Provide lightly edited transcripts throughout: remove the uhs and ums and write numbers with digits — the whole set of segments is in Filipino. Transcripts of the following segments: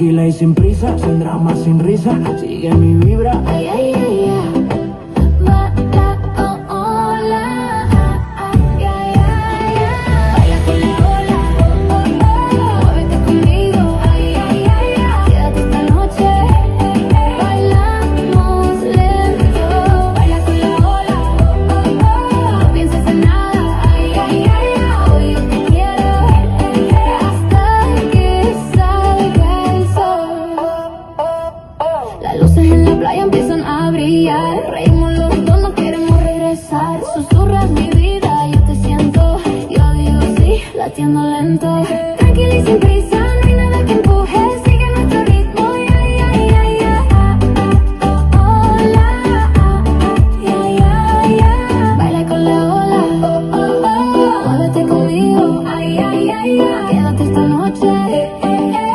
tranquila y sin prisa, sin drama, sin risa, sigue mi vibra. Ay, ay, ay, ay. Baila, oh, hola. Ay, ay, ay, ay. Baila con la ola, oh, oh, oh. Muévete conmigo, ay, ay, ay, ay. Quédate esta noche, bailamos lento. Baila con la ola, oh, oh, oh. No pienses en nada, ay, ay, ay, ay. Hoy yo te quiero hasta que salga el sol. Las luces en la playa empiezan a brillar. Reímos los dos, no queremos regresar. Susurras mi vida, yo te siento. Yo digo sí, latiendo lento. Tranquila y sin prisa, no hay nada que empuje. Sigue nuestro ritmo, ay, ay, ay, ay. Hola, ay, ay, ay. Baila con la ola, oh, oh, oh. Muévete conmigo, ay, ay, ay, ay. Quédate esta noche,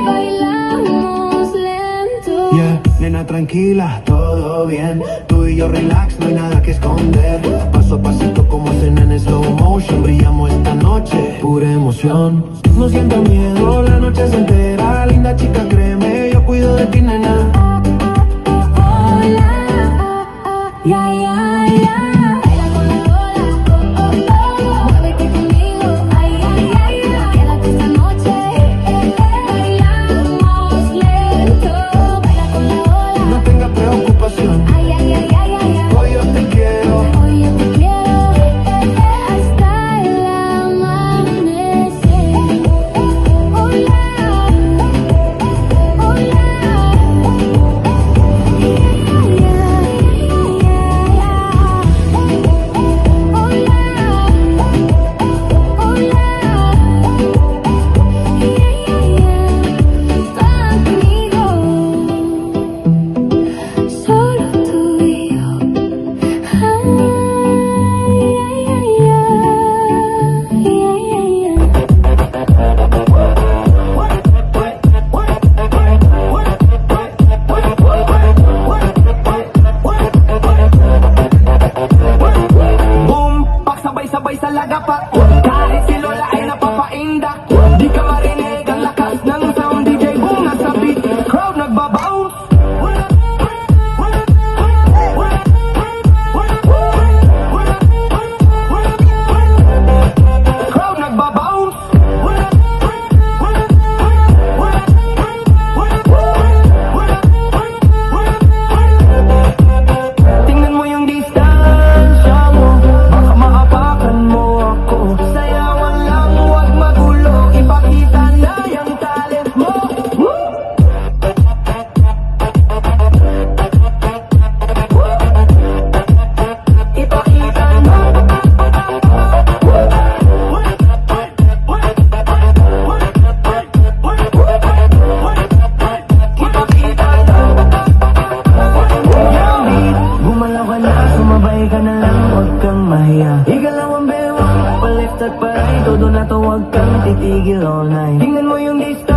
bailamos lento. Yeah, nena tranquila, todo bien. Tú y yo relax, no hay nada que esconder. Paso a pasito como hacen en slow motion. Brillamos esta noche, pura emoción. No siento miedo, la noche es entera. Linda chica, créeme, yo cuido de ti, nena. Hola, ya, ya, ya. Baila con la ola, oh, oh, oh. Muévete conmigo, ay, ay, ay, ay. Quédate esta noche, bailamos lento. Baila con la ola, No tengas preocupación, ay, ay, ay, ay, ay, ay. hoy yo te quiero. Hoy yo te quiero hasta el amanecer. Hola, hola. Solo tú y yo. Boom, pagsabay-sabay sa lagapak. Kahit si Lola ay napapaindak. Di ka marinig ang lakas ng sound. DJ boom, nasa beat, crowd nagbabounce. Crowd nagbabounce. Tingnan mo yung distansya mo, baka maapakan mo ako. Sayawan lang, huwag magulo, ipakita na yung talent mo. Ipakita na. Ipakita na. Gumalaw ka na, sumabay ka na lang, huwag kang mahiya. Igalaw ang bewang, pa-left at pa-right, todo na to, huwag kang titigil all night. Tingnan mo yung distance.